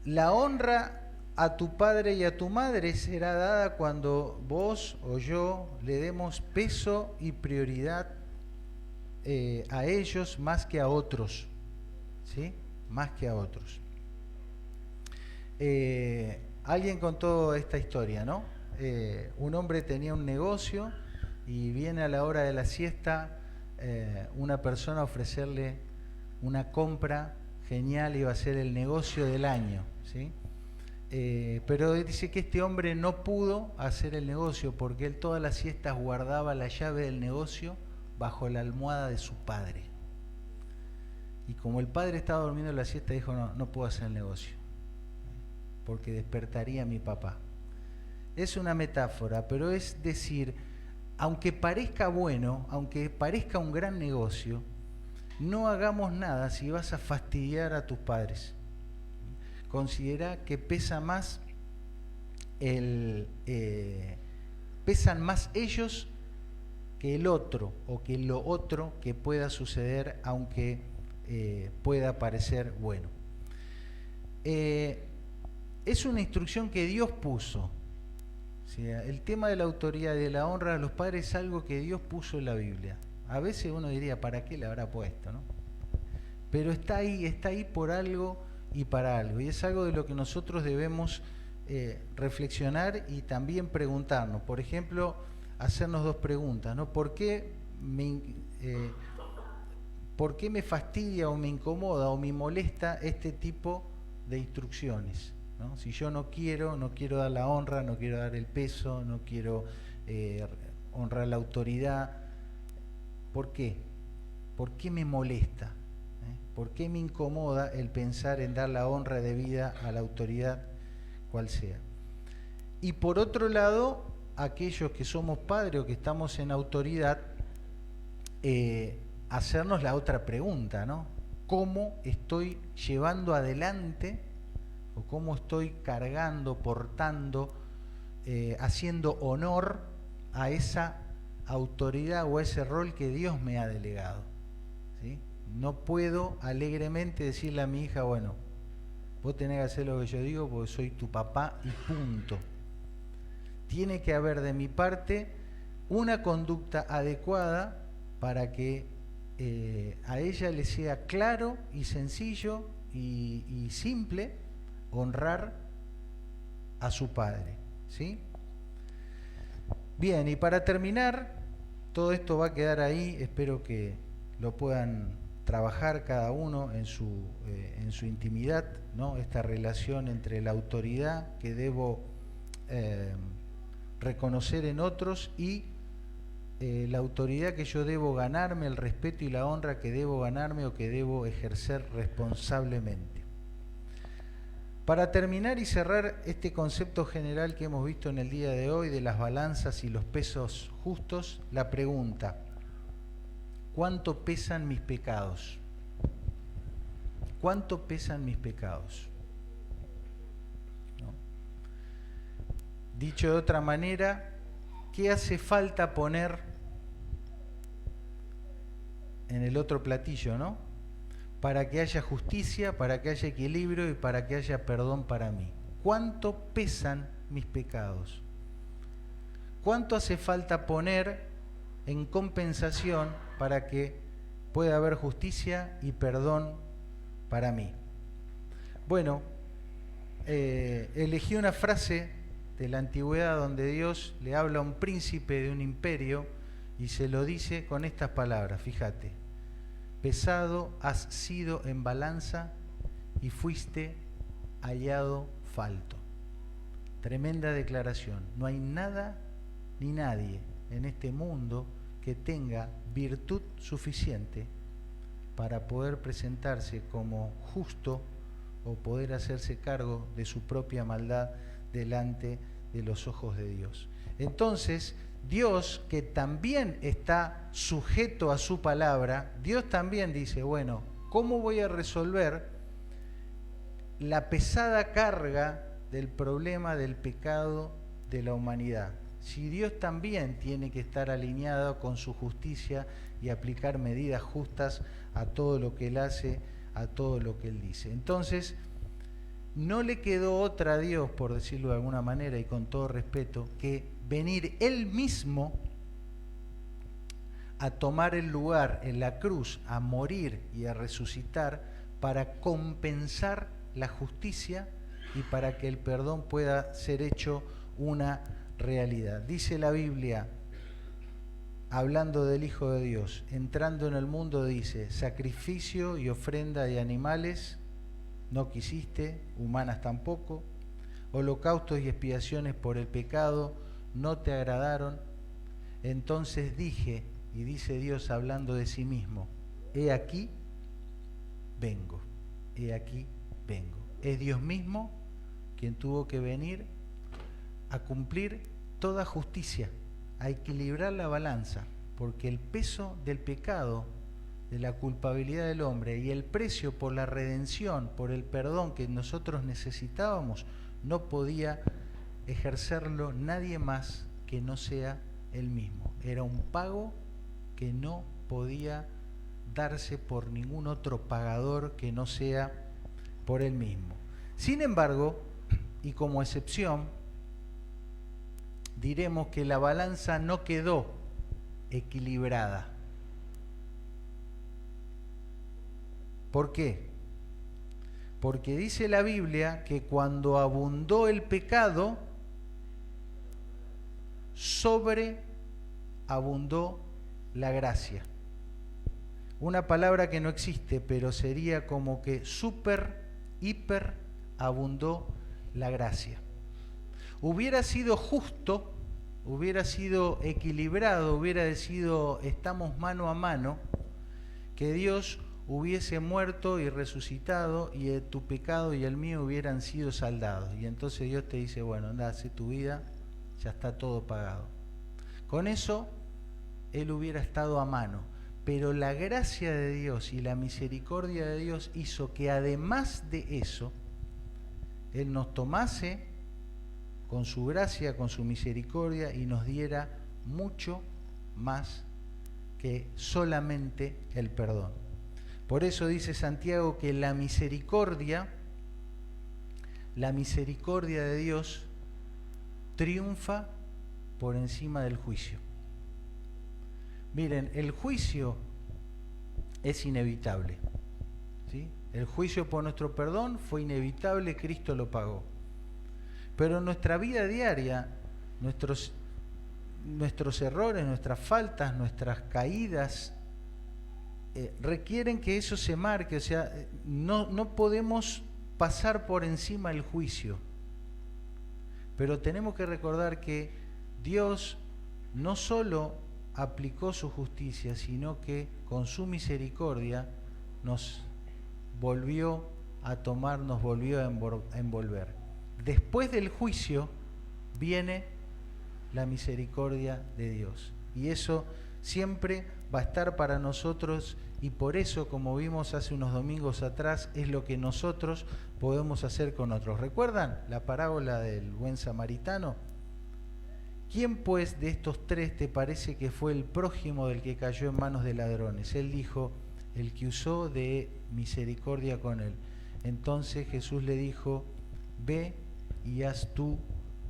la honra a tu padre y a tu madre será dada cuando vos o yo le demos peso y prioridad a ellos más que a otros, ¿sí? Más que a otros. Alguien contó esta historia, ¿no? Un hombre tenía un negocio y viene a la hora de la siesta una persona a ofrecerle una compra genial, iba a ser el negocio del año, ¿sí? Pero dice que este hombre no pudo hacer el negocio porque él todas las siestas guardaba la llave del negocio bajo la almohada de su padre. Y como el padre estaba durmiendo la siesta, dijo, no puedo hacer el negocio porque despertaría a mi papá. Es una metáfora, pero es decir, aunque parezca bueno, aunque parezca un gran negocio, no hagamos nada si vas a fastidiar a tus padres. Considera que pesa más pesan más ellos que el otro o que lo otro que pueda suceder, aunque pueda parecer bueno. Es una instrucción que Dios puso. O sea, el tema de la autoridad y de la honra a los padres es algo que Dios puso en la Biblia. A veces uno diría, ¿para qué le habrá puesto, no? Pero está ahí por algo y para algo. Y es algo de lo que nosotros debemos reflexionar y también preguntarnos. Por ejemplo, hacernos dos preguntas, ¿no? ¿Por qué me fastidia o me incomoda o me molesta este tipo de instrucciones, ¿no? Si yo no quiero dar la honra, no quiero dar el peso, no quiero honrar la autoridad, ¿por qué? ¿Por qué me molesta? ¿Por qué me incomoda el pensar en dar la honra debida a la autoridad, cual sea? Y por otro lado, aquellos que somos padres o que estamos en autoridad, hacernos la otra pregunta, ¿no? ¿Cómo estoy llevando adelante o cómo estoy cargando, portando, haciendo honor a esa autoridad o a ese rol que Dios me ha delegado? ¿Sí? No puedo alegremente decirle a mi hija, bueno, vos tenés que hacer lo que yo digo porque soy tu papá y punto. Tiene que haber de mi parte una conducta adecuada para que a ella le sea claro y sencillo y simple honrar a su padre, ¿sí? Bien, y para terminar, todo esto va a quedar ahí, espero que lo puedan trabajar cada uno en su intimidad, ¿no? Esta relación entre la autoridad que debo reconocer en otros y la autoridad que yo debo ganarme, el respeto y la honra que debo ganarme o que debo ejercer responsablemente. Para terminar y cerrar este concepto general que hemos visto en el día de hoy de las balanzas y los pesos justos, la pregunta: ¿cuánto pesan mis pecados? ¿Cuánto pesan mis pecados? ¿No? Dicho de otra manera, ¿qué hace falta poner en el otro platillo, ¿no? Para que haya justicia, para que haya equilibrio y para que haya perdón para mí. ¿Cuánto pesan mis pecados? ¿Cuánto hace falta poner en compensación para que pueda haber justicia y perdón para mí? Bueno, elegí una frase de la antigüedad donde Dios le habla a un príncipe de un imperio y se lo dice con estas palabras, fíjate: pesado has sido en balanza y fuiste hallado falto. Tremenda declaración. No hay nada ni nadie en este mundo que tenga virtud suficiente para poder presentarse como justo o poder hacerse cargo de su propia maldad delante de los ojos de Dios. Entonces, Dios, que también está sujeto a su palabra, Dios también dice, bueno, ¿cómo voy a resolver la pesada carga del problema del pecado de la humanidad? Si Dios también tiene que estar alineado con su justicia y aplicar medidas justas a todo lo que Él hace, a todo lo que Él dice. Entonces, no le quedó otra a Dios, por decirlo de alguna manera y con todo respeto, que venir Él mismo a tomar el lugar en la cruz, a morir y a resucitar para compensar la justicia y para que el perdón pueda ser hecho una realidad. Dice la Biblia, hablando del Hijo de Dios, entrando en el mundo dice, sacrificio y ofrenda de animales no quisiste, humanas tampoco, holocaustos y expiaciones por el pecado no te agradaron. Entonces dije, y dice Dios hablando de sí mismo, he aquí, vengo, he aquí, vengo. Es Dios mismo quien tuvo que venir a cumplir toda justicia, a equilibrar la balanza, porque el peso del pecado, de la culpabilidad del hombre y el precio por la redención, por el perdón que nosotros necesitábamos, no podía ejercerlo nadie más que no sea Él mismo. Era un pago que no podía darse por ningún otro pagador que no sea por Él mismo. Sin embargo, y como excepción, diremos que la balanza no quedó equilibrada. ¿Por qué? Porque dice la Biblia que cuando abundó el pecado, sobreabundó la gracia. Una palabra que no existe, pero sería como que hiper abundó la gracia. Hubiera sido justo, hubiera sido equilibrado, hubiera sido estamos mano a mano, que Dios hubiese muerto y resucitado y tu pecado y el mío hubieran sido saldados. Y entonces Dios te dice, bueno, anda, hace tu vida, ya está todo pagado. Con eso, Él hubiera estado a mano. Pero la gracia de Dios y la misericordia de Dios hizo que además de eso, Él nos tomase con su gracia, con su misericordia y nos diera mucho más que solamente el perdón. Por eso dice Santiago que la misericordia de Dios triunfa por encima del juicio. Miren, el juicio es inevitable, ¿sí? El juicio por nuestro perdón fue inevitable, Cristo lo pagó. Pero en nuestra vida diaria, nuestros errores, nuestras faltas, nuestras caídas, requieren que eso se marque. O sea, no podemos pasar por encima el juicio. Pero tenemos que recordar que Dios no solo aplicó su justicia, sino que con su misericordia nos volvió a tomar, nos volvió a envolver. Después del juicio viene la misericordia de Dios. Y eso siempre va a estar para nosotros, y por eso, como vimos hace unos domingos atrás, es lo que nosotros podemos hacer con otros. ¿Recuerdan la parábola del buen samaritano? ¿Quién pues de estos tres te parece que fue el prójimo del que cayó en manos de ladrones? Él dijo, el que usó de misericordia con él. Entonces Jesús le dijo, ve y haz tú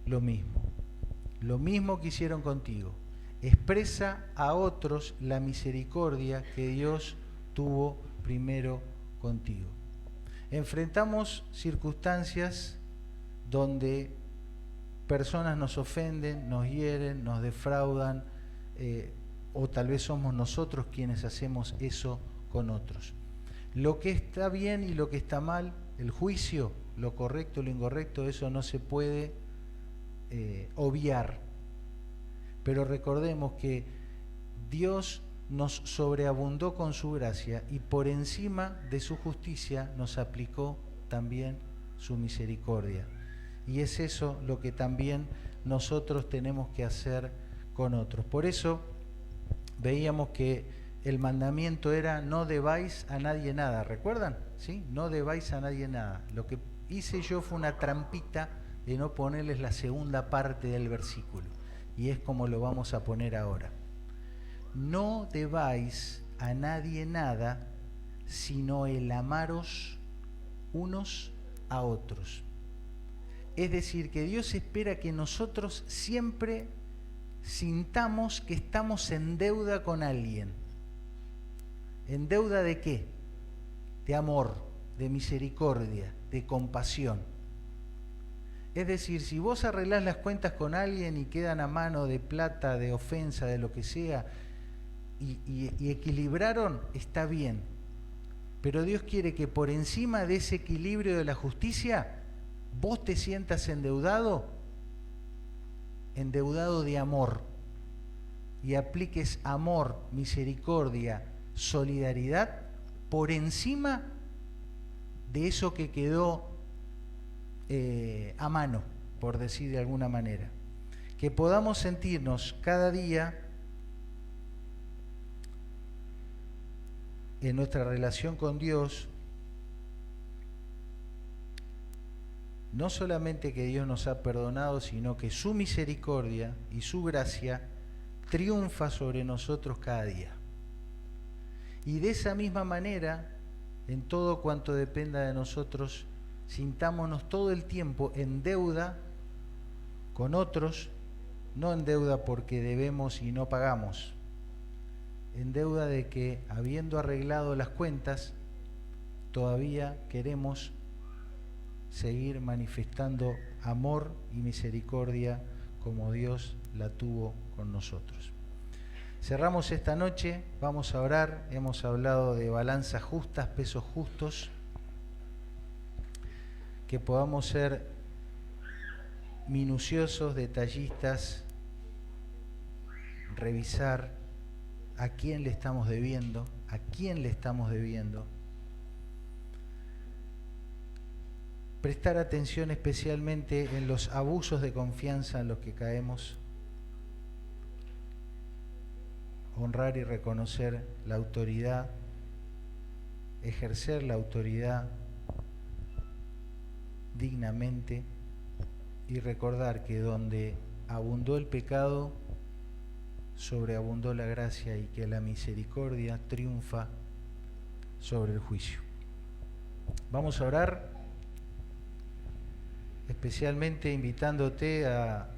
lo mismo que hicieron contigo. Expresa a otros la misericordia que Dios tuvo primero contigo. Enfrentamos circunstancias donde personas nos ofenden, nos hieren, nos defraudan, o tal vez somos nosotros quienes hacemos eso con otros. Lo que está bien y lo que está mal, el juicio, lo correcto y lo incorrecto, eso no se puede obviar. Pero recordemos que Dios nos sobreabundó con su gracia y por encima de su justicia nos aplicó también su misericordia. Y es eso lo que también nosotros tenemos que hacer con otros. Por eso veíamos que el mandamiento era no debáis a nadie nada. ¿Recuerdan? ¿Sí? No debáis a nadie nada. Lo que hice yo fue una trampita de no ponerles la segunda parte del versículo. Y es como lo vamos a poner ahora. No debáis a nadie nada, sino el amaros unos a otros. Es decir, que Dios espera que nosotros siempre sintamos que estamos en deuda con alguien. ¿En deuda de qué? De amor, de misericordia, de compasión. Es decir, si vos arreglás las cuentas con alguien y quedan a mano de plata, de ofensa, de lo que sea, y equilibraron, está bien. Pero Dios quiere que por encima de ese equilibrio de la justicia, vos te sientas endeudado de amor, y apliques amor, misericordia, solidaridad por encima de eso que quedó a mano, por decir de alguna manera. Que podamos sentirnos cada día en nuestra relación con Dios, no solamente que Dios nos ha perdonado, sino que su misericordia y su gracia triunfa sobre nosotros cada día. Y de esa misma manera, en todo cuanto dependa de nosotros, sintámonos todo el tiempo en deuda con otros, no en deuda porque debemos y no pagamos, en deuda de que, habiendo arreglado las cuentas, todavía queremos seguir manifestando amor y misericordia como Dios la tuvo con nosotros. Cerramos esta noche, vamos a orar. Hemos hablado de balanzas justas, pesos justos, que podamos ser minuciosos, detallistas, revisar a quién le estamos debiendo, prestar atención especialmente en los abusos de confianza en los que caemos, honrar y reconocer la autoridad, ejercer la autoridad dignamente y recordar que donde abundó el pecado, sobreabundó la gracia y que la misericordia triunfa sobre el juicio. Vamos a orar, especialmente invitándote a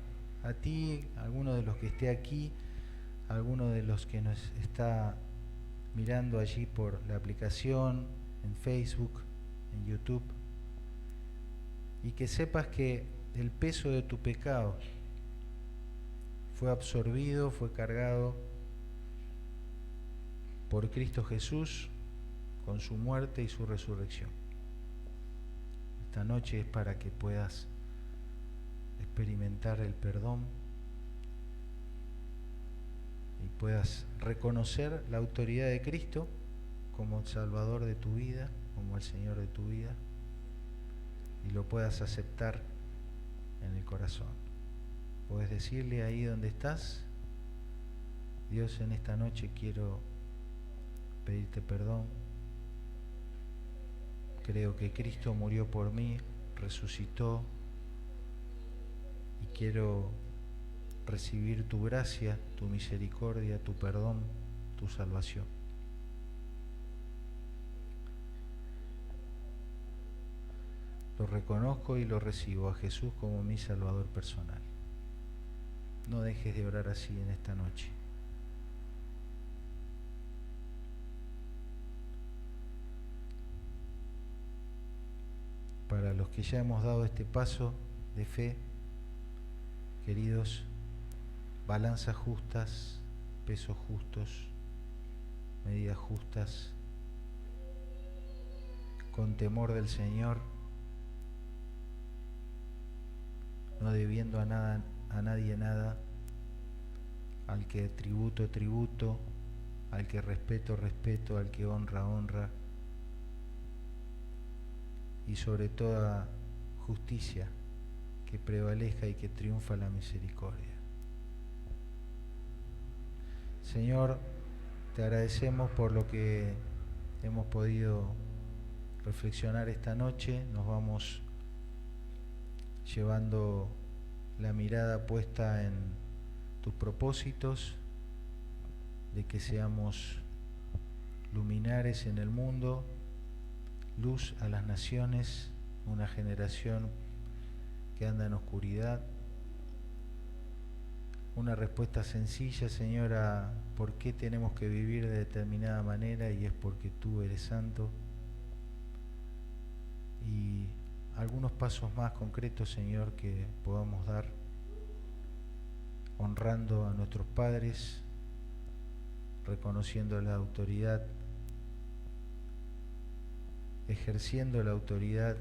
ti, a alguno de los que esté aquí, a alguno de los que nos está mirando allí por la aplicación, en Facebook, en YouTube, y que sepas que el peso de tu pecado fue absorbido, fue cargado por Cristo Jesús con su muerte y su resurrección. Esta noche es para que puedas experimentar el perdón y puedas reconocer la autoridad de Cristo como el Salvador de tu vida, como el Señor de tu vida, y lo puedas aceptar en el corazón. Puedes decirle ahí donde estás: Dios, en esta noche quiero pedirte perdón. Creo que Cristo murió por mí, resucitó, y quiero recibir tu gracia, tu misericordia, tu perdón, tu salvación. Lo reconozco y lo recibo a Jesús como mi Salvador personal. No dejes de orar así en esta noche. Para los que ya hemos dado este paso de fe, queridos, balanzas justas, pesos justos, medidas justas, con temor del Señor, no debiendo a nadie nada, al que tributo, tributo, al que respeto, respeto, al que honra, honra, y sobre toda justicia que prevalezca y que triunfa la misericordia. Señor, te agradecemos por lo que hemos podido reflexionar esta noche. Nos vamos llevando la mirada puesta en tus propósitos, de que seamos luminares en el mundo, luz a las naciones, una generación que anda en oscuridad. Una respuesta sencilla, Señor, a por qué tenemos que vivir de determinada manera, y es porque tú eres santo. Y algunos pasos más concretos, Señor, que podamos dar honrando a nuestros padres, reconociendo la autoridad, ejerciendo la autoridad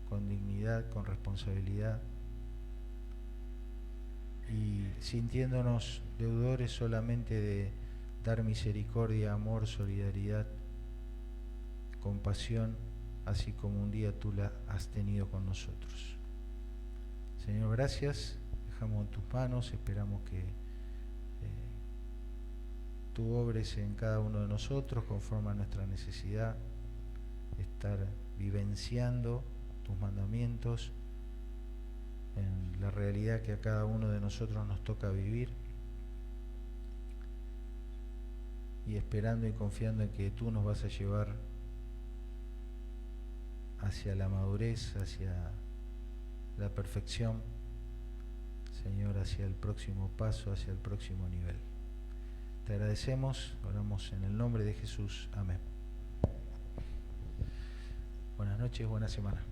con dignidad, con responsabilidad, y sintiéndonos deudores solamente de dar misericordia, amor, solidaridad, compasión, así como un día tú la has tenido con nosotros. Señor, gracias, dejamos en tus manos, esperamos que tú obres en cada uno de nosotros conforme a nuestra necesidad, estar vivenciando tus mandamientos en la realidad que a cada uno de nosotros nos toca vivir, y esperando y confiando en que tú nos vas a llevar hacia la madurez, hacia la perfección, Señor, hacia el próximo paso, hacia el próximo nivel. Te agradecemos, oramos en el nombre de Jesús. Amén. Buenas noches, buena semana.